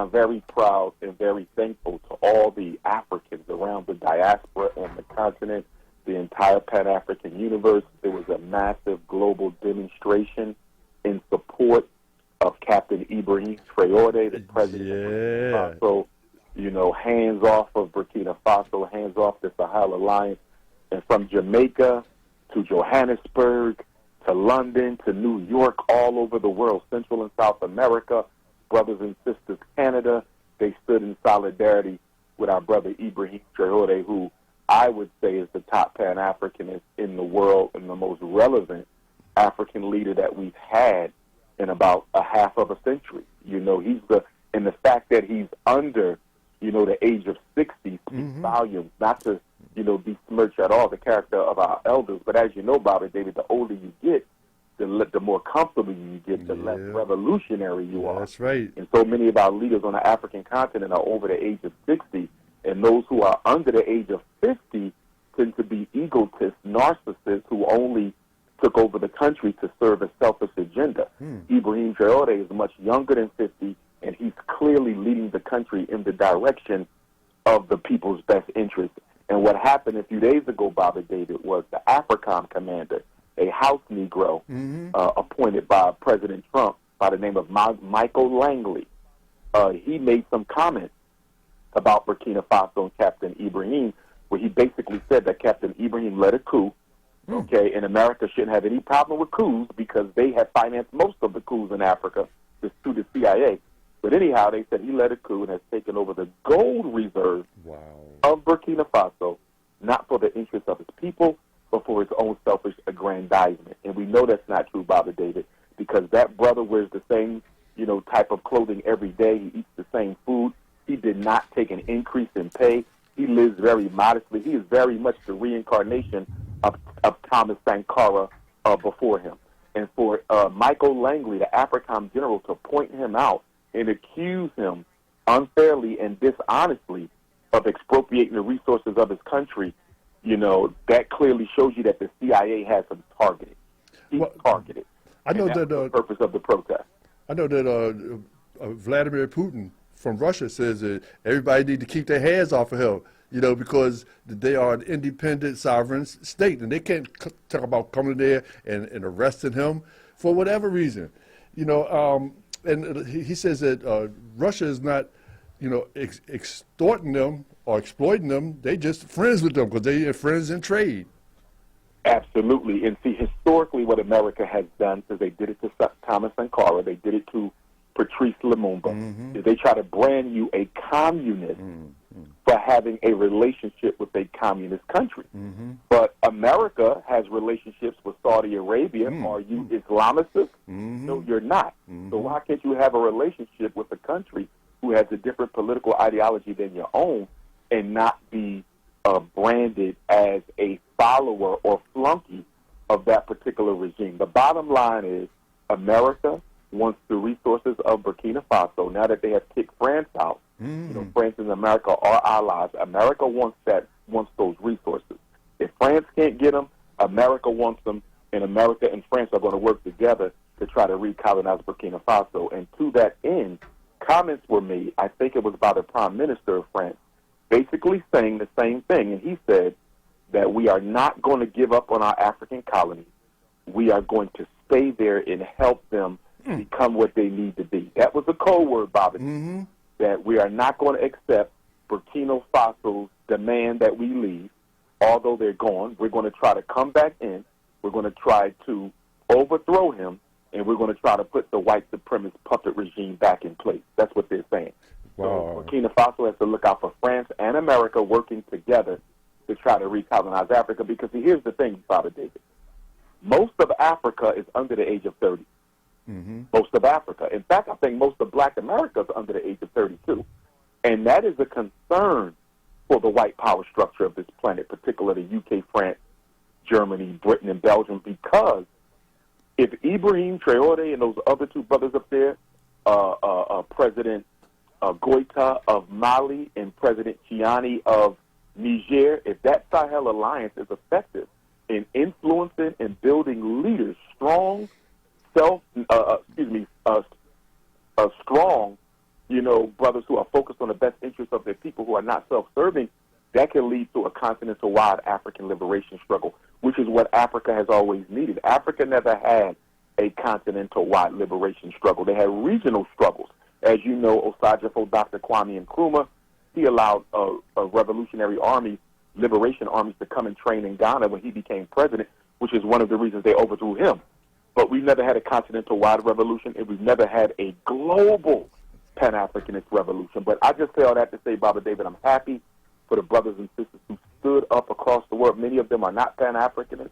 I'm very proud and very thankful to all the Africans around the diaspora and the continent, the entire Pan-African universe. There was a massive global demonstration in support of Captain Ibrahim Traoré, the president of Burkina Faso. You know, hands off of Burkina Faso, hands off the Sahel Alliance. And from Jamaica to Johannesburg to London to New York, all over the world, Central and South America, brothers and sisters, Canada, they stood in solidarity with our brother Ibrahim Traoré, who I would say is the top Pan-Africanist in the world and the most relevant African leader that we've had in about a half of a century. You know, and the fact that he's under, you know, the age of 60 speaks volumes, not to, you know, besmirch at all the character of our elders, but as you know, Bobby David, the older you get, the more comfortable you get, the less revolutionary you are. That's right. And so many of our leaders on the African continent are over the age of 60, and those who are under the age of 50 tend to be egotists, narcissists who only took over the country to serve a selfish agenda. Ibrahim Traoré is much younger than 50, and he's clearly leading the country in the direction of the people's best interest. And what happened a few days ago, Bobby David, was the Afrikan commander, a House Negro appointed by President Trump by the name of Michael Langley. He made some comments about Burkina Faso and Captain Ibrahim, where he basically said that Captain Ibrahim led a coup, and America shouldn't have any problem with coups because they have financed most of the coups in Africa through the CIA. But anyhow, they said he led a coup and has taken over the gold reserve of Burkina Faso, not for the interests of his people, but for his own selfish aggrandizement. And we know that's not true, Bobby David, because that brother wears the same, you know, type of clothing every day. He eats the same food. He did not take an increase in pay. He lives very modestly. He is very much the reincarnation of Thomas Sankara before him. And for Michael Langley, the Afrikan general, to point him out and accuse him unfairly and dishonestly of expropriating the resources of his country, you know, that clearly shows you that the CIA has him targeted. He's targeted. I know that the purpose of the protest. I know that Vladimir Putin from Russia says that everybody need to keep their hands off of him, you know, because they are an independent sovereign state, and they can't talk about coming there and arresting him for whatever reason, you know. And he says that Russia is not, you know, extorting them or exploiting them. They just friends with them because they are friends in trade. Absolutely. And see, historically what America has done, because they did it to Thomas Sankara, they did it to Patrice Lumumba, is they try to brand you a communist for having a relationship with a communist country. But America has relationships with Saudi Arabia. Are you Islamicist? No, you're not. So why can't you have a relationship with a country who has a different political ideology than your own and not be branded as a follower or flunky of that particular regime? The bottom line is America wants the resources of Burkina Faso. Now that they have kicked France out, you know, France and America are allies. America wants those resources. If France can't get them, America wants them, and America and France are going to work together to try to recolonize Burkina Faso. And to that end, comments were made, I think it was by the Prime Minister of France, basically saying the same thing. And he said that we are not going to give up on our African colonies. We are going to stay there and help them become what they need to be. That was a code word, Bobby, that we are not going to accept Burkina Faso's demand that we leave. Although they're gone, we're going to try to come back in. We're going to try to overthrow him, and we're going to try to put the white supremacist puppet regime back in place. That's what they're saying. So Burkina Faso has to look out for France and America working together to try to recolonize Africa, because see, here's the thing, Father David. Most of Africa is under the age of 30. Most of Africa. In fact, I think most of Black America is under the age of 32. And that is a concern for the white power structure of this planet, particularly UK, France, Germany, Britain, and Belgium, because if Ibrahim Traoré and those other two brothers up there, President Goïta of Mali and President Chiani of Niger, if that Sahel alliance is effective in influencing and building leaders, strong, strong brothers who are focused on the best interests of their people, who are not self-serving, that can lead to a continental-wide African liberation struggle, which is what Africa has always needed. Africa never had a continental-wide liberation struggle. They had regional struggles. As you know, Osajifo, Dr. Kwame Nkrumah, he allowed a revolutionary army, liberation armies, to come and train in Ghana when he became president, which is one of the reasons they overthrew him. But we've never had a continental-wide revolution, and we've never had a global Pan-Africanist revolution. But I just say all that to say, Baba David, I'm happy for the brothers and sisters who stood up across the world. Many of them are not Pan-Africanists.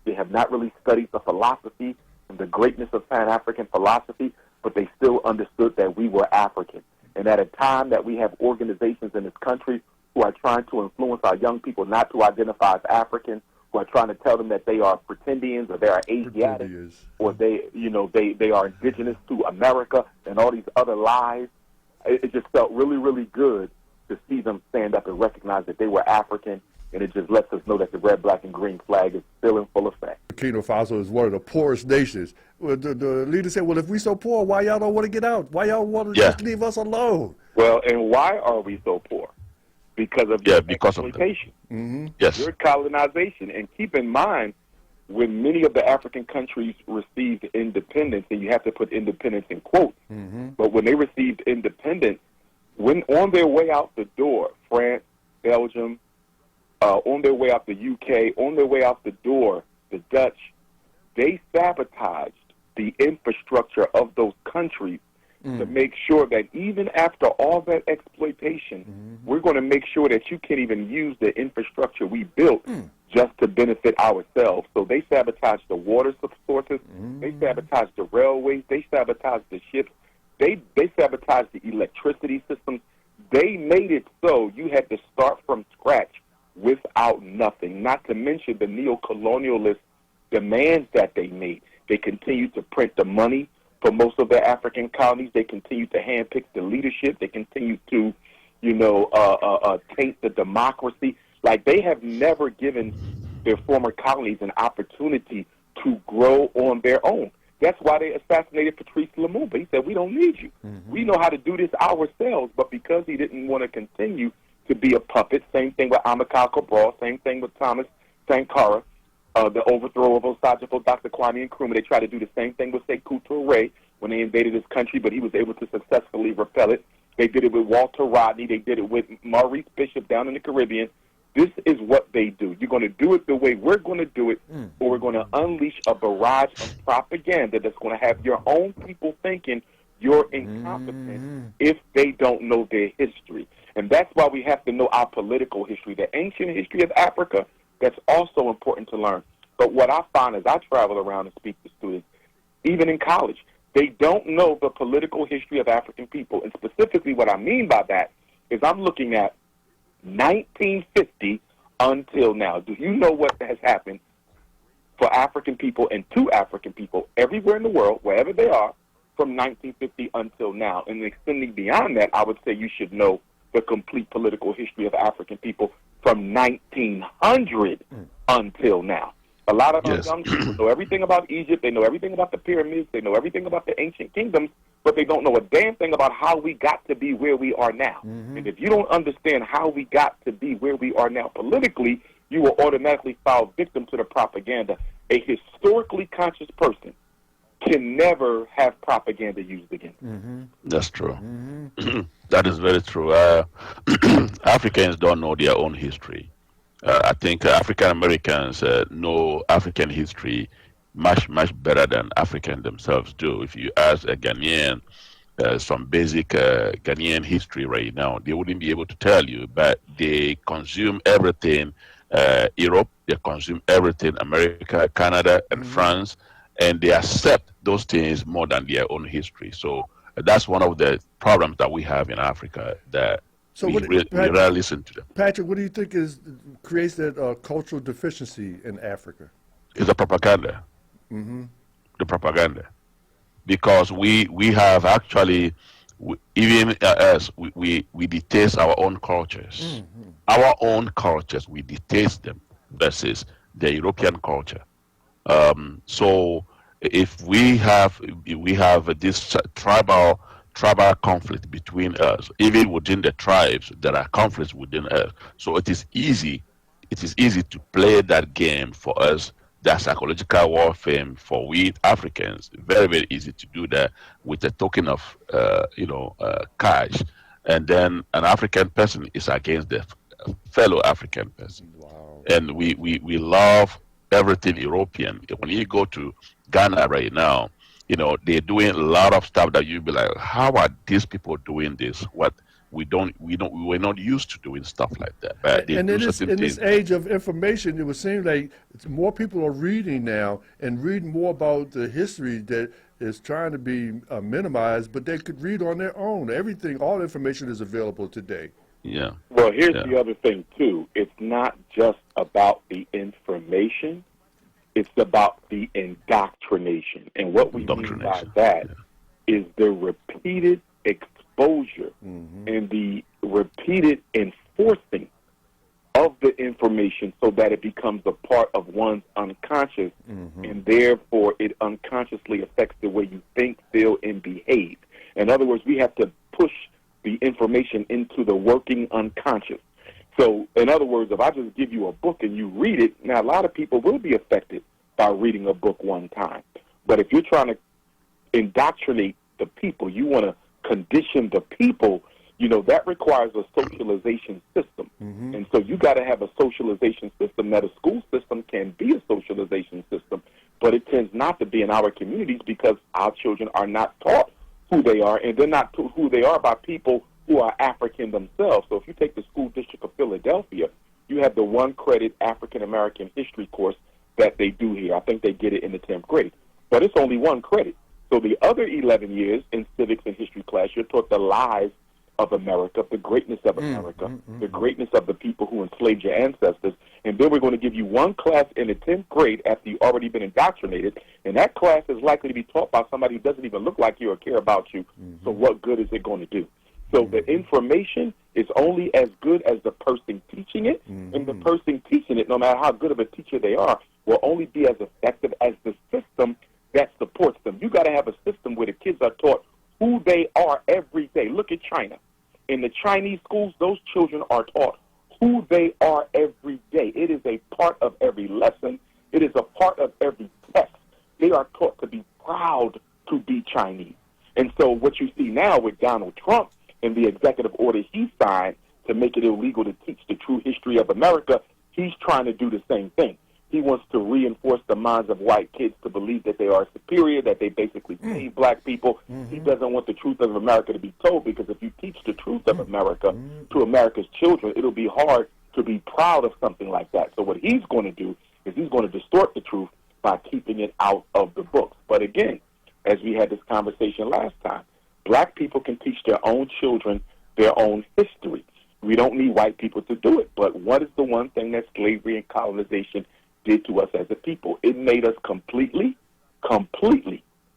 They have not really studied the philosophy and the greatness of Pan-African philosophy, but they still understood that we were African. And at a time that we have organizations in this country who are trying to influence our young people not to identify as African, who are trying to tell them that they are pretendians or they are Asiatic or they are indigenous to America and all these other lies, it just felt really, really good to see them stand up and recognize that they were African, and it just lets us know that the red, black, and green flag is still in full effect. Burkina Faso is one of the poorest nations. Well, the leader said, well, if we so poor, why y'all don't want to get out? Why y'all want to just leave us alone? Well, and why are we so poor? Because of exploitation. Yes. Your colonization. And keep in mind, when many of the African countries received independence, and you have to put independence in quotes, but when they received independence, when on their way out the door, France, Belgium, on their way out the UK, on their way out the door, the Dutch, they sabotaged the infrastructure of those countries to make sure that even after all that exploitation, we're going to make sure that you can't even use the infrastructure we built just to benefit ourselves. So they sabotaged the water sources, they sabotaged the railways, they sabotaged the ships, they sabotaged the electricity systems. They made it so you had to start from scratch without nothing, not to mention the neo-colonialist demands that they made. They continued to print the money for most of their African colonies. They continued to handpick the leadership. They continued to, taint the democracy. Like, they have never given their former colonies an opportunity to grow on their own. That's why they assassinated Patrice Lumumba. He said, we don't need you. We know how to do this ourselves. But because he didn't want to continue to be a puppet, same thing with Amilcar Cabral, same thing with Thomas Sankara, the overthrow of Osajifo, Dr. Kwame Nkrumah. They tried to do the same thing with Sekou Touré when they invaded his country, but he was able to successfully repel it. They did it with Walter Rodney. They did it with Maurice Bishop down in the Caribbean. This is what they do. You're going to do it the way we're going to do it, or we're going to unleash a barrage of propaganda that's going to have your own people thinking you're incompetent if they don't know their history. And that's why we have to know our political history, the ancient history of Africa. That's also important to learn. But what I find as I travel around and speak to students, even in college, they don't know the political history of African people. And specifically what I mean by that is I'm looking at 1950 until now. Do you know what has happened for African people and to African people everywhere in the world, wherever they are, from 1950 until now? And extending beyond that, I would say you should know the complete political history of African people from 1900 until now. A lot of our young people know everything about Egypt, they know everything about the pyramids, they know everything about the ancient kingdoms, but they don't know a damn thing about how we got to be where we are now. And if you don't understand how we got to be where we are now politically, you will automatically fall victim to the propaganda. A historically conscious person can never have propaganda used against them. That's true. That is very true. Africans don't know their own history. I think African Americans know African history much better than Africans themselves do. If you ask a Ghanaian some basic Ghanaian history right now, they wouldn't be able to tell you, but they consume everything Europe, they consume everything America, Canada, and France, and they accept those things more than their own history. So that's one of the problems that we have in Africa, that we rarely listen to them. Patrick, what do you think creates that cultural deficiency in Africa? It's the propaganda. The propaganda. Because we have actually, even as we detest our own cultures. Our own cultures, we detest them versus the European culture. So if we have this tribal tribal conflict between us. Even within the tribes, there are conflicts within us. So it is easy to play that game for us, that psychological warfare for we Africans. Very, very easy to do that with a token of, cash. And then an African person is against the fellow African person. Wow. And we love everything European. When you go to Ghana right now, they're doing a lot of stuff that you'd be like, how are these people doing this? What we were not used to doing stuff like that. But they And do in certain this things. age of information, it would seem like more people are reading now and reading more about the history that is trying to be minimized, but they could read on their own. Everything, all information is available today. Yeah. Well, here's Yeah. the other thing, too. It's not just about the information. It's about the indoctrination. And what we mean by that is the repeated exposure and the repeated enforcing of the information so that it becomes a part of one's unconscious, and therefore it unconsciously affects the way you think, feel, and behave. In other words, we have to push the information into the working unconscious. So, in other words, if I just give you a book and you read it, now a lot of people will be affected by reading a book one time. But if you're trying to indoctrinate the people, you want to condition the people, that requires a socialization system. And so you got to have a socialization system. That a school system can be a socialization system, but it tends not to be in our communities because our children are not taught who they are, and they're not taught who they are by people who are African themselves. So if you take the school district of Philadelphia, you have the 1-credit African-American history course that they do here. I think they get it in the 10th grade. But it's only 1 credit. So the other 11 years in civics and history class, you're taught the lives of America, the greatness of America, the greatness of the people who enslaved your ancestors. And then we're going to give you 1 class in the 10th grade after you've already been indoctrinated. And that class is likely to be taught by somebody who doesn't even look like you or care about you. So what good is it going to do? So the information is only as good as the person teaching it, and the person teaching it, no matter how good of a teacher they are, will only be as effective as the system that supports them. You got to have a system where the kids are taught who they are every day. Look at China. In the Chinese schools, those children are taught who they are every day. It is a part of every lesson. It is a part of every test. They are taught to be proud to be Chinese. And so what you see now with Donald Trump and the executive order he signed to make it illegal to teach the true history of America, he's trying to do the same thing. He wants to reinforce the minds of white kids to believe that they are superior, that they basically save black people. He doesn't want the truth of America to be told, because if you teach the truth of America to America's children, it'll be hard to be proud of something like that. So what he's going to do is he's going to distort the truth by keeping it out of the books. But again, as we had this conversation last time, black people can teach their own children their own history. We don't need white people to do it. But what is the one thing that slavery and colonization did to us as a people? It made us completely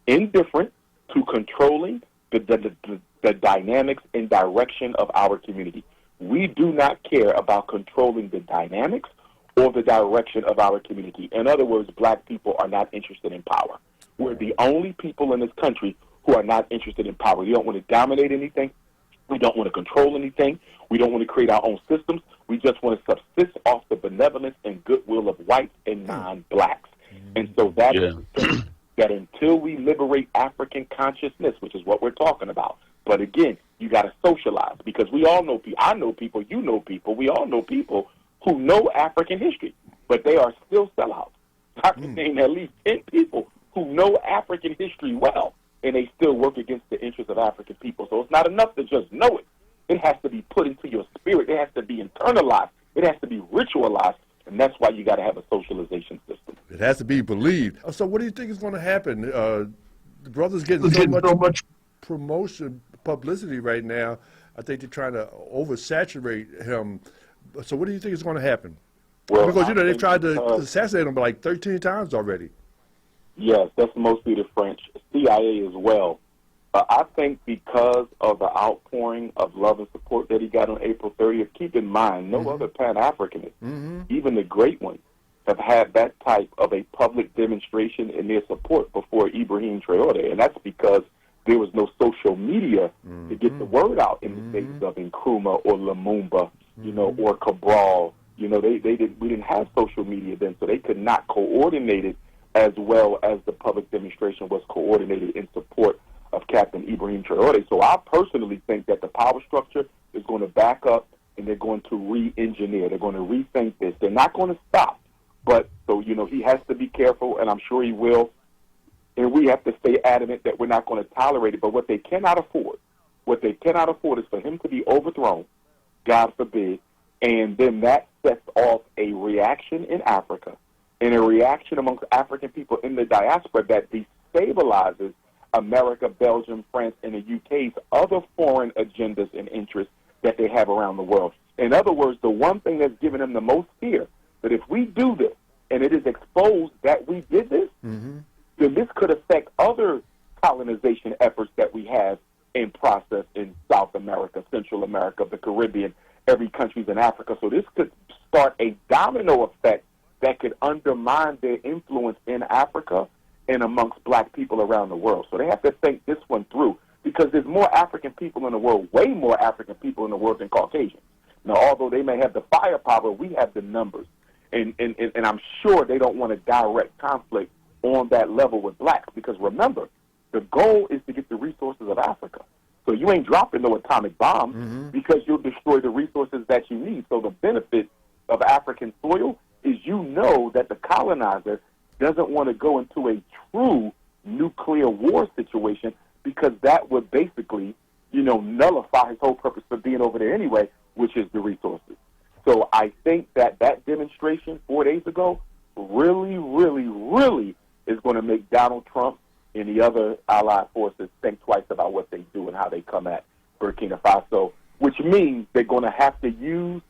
indifferent to controlling the dynamics and direction of our community. We do not care about controlling the dynamics or the direction of our community. In other words, black people are not interested in power. We're the only people in this country who are not interested in power. We don't want to dominate anything. We don't want to control anything. We don't want to create our own systems. We just want to subsist off the benevolence and goodwill of whites and non-blacks. And so that is that until we liberate African consciousness, which is what we're talking about. But again, you got to socialize, because we all know people. I know people. You know people. We all know people who know African history, but they are still sellouts. I can name at least 10 people who know African history well, and they still work against the interests of African people. So it's not enough to just know it. It has to be put into your spirit. It has to be internalized. It has to be ritualized, and that's why you got to have a socialization system. It has to be believed. So what do you think is going to happen? The brother's getting so much promotion, publicity right now. I think they're trying to oversaturate him. So what do you think is going to happen? Well, because, they tried to assassinate him like 13 times already. Yes, that's mostly the French. CIA as well. I think because of the outpouring of love and support that he got on April 30th, keep in mind, no other Pan-Africanist, even the great ones, have had that type of a public demonstration in their support before Ibrahim Traoré. And that's because there was no social media to get the word out in the days of Nkrumah or Lumumba, you know, or Cabral. You know, we didn't have social media then, so they could not coordinate it as well as the public demonstration was coordinated in support of Captain Ibrahim Traore. So I personally think that the power structure is going to back up, and they're going to re-engineer. They're going to rethink this. They're not going to stop. But, so, you know, he has to be careful, and I'm sure he will. And we have to stay adamant that we're not going to tolerate it. But what they cannot afford is for him to be overthrown, God forbid, and then that sets off a reaction in Africa and a reaction amongst African people in the diaspora that destabilizes America, Belgium, France, and the UK's other foreign agendas and interests that they have around the world. In other words, the one thing that's given them the most fear, that if we do this and it is exposed that we did this, then this could affect other colonization efforts that we have in process in South America, Central America, the Caribbean, every country's in Africa. So this could start a domino effect that could undermine their influence in Africa and amongst black people around the world. So they have to think this one through, because there's more African people in the world, way more African people in the world than Caucasians. Now, although they may have the firepower, we have the numbers. And I'm sure they don't want a direct conflict on that level with blacks, because remember, the goal is to get the resources of Africa. So you ain't dropping no atomic bombs because you'll destroy the resources that you need. So the benefit of African soil is, you know, that the colonizer doesn't want to go into a true nuclear war situation, because that would basically, you know, nullify his whole purpose for being over there anyway, which is the resources. So I think that that demonstration 4 days ago really, really, really is going to make Donald Trump and the other allied forces think twice about what they do and how they come at Burkina Faso, which means they're going to have to use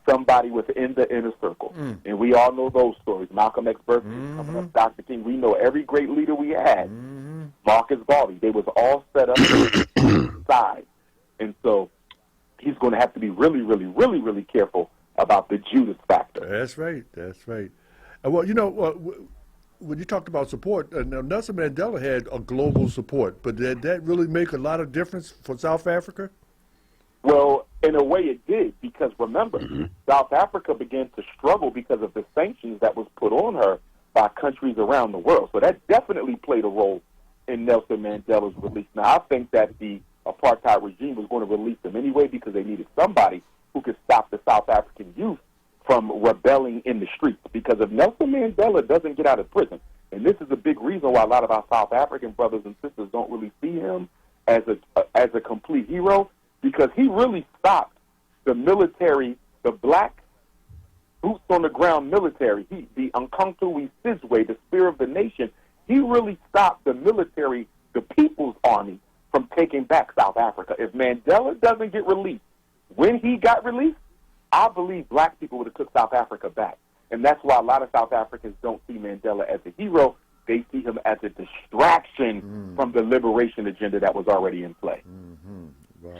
somebody within the inner circle. And we all know those stories. Malcolm X birthday coming up, Dr. King. We know every great leader we had, Marcus Garvey. They was all set up side. And so he's going to have to be really, really, really, really careful about the Judas factor. That's right. That's right. Well, you know, when you talked about support, Nelson Mandela had a global support, but did that really make a lot of difference for South Africa? Well, in a way it did, because remember, South Africa began to struggle because of the sanctions that was put on her by countries around the world. So that definitely played a role in Nelson Mandela's release. Now, I think that the apartheid regime was going to release him anyway, because they needed somebody who could stop the South African youth from rebelling in the streets. Because if Nelson Mandela doesn't get out of prison, and this is a big reason why a lot of our South African brothers and sisters don't really see him as a complete hero, because he really stopped the military, the black boots on the ground military, the Umkhonto Sizwe, the spear of the nation. He really stopped the military, the People's Army, from taking back South Africa. If Mandela doesn't get released, when he got released, I believe black people would have took South Africa back. And that's why a lot of South Africans don't see Mandela as a hero. They see him as a distraction from the liberation agenda that was already in play. Wow.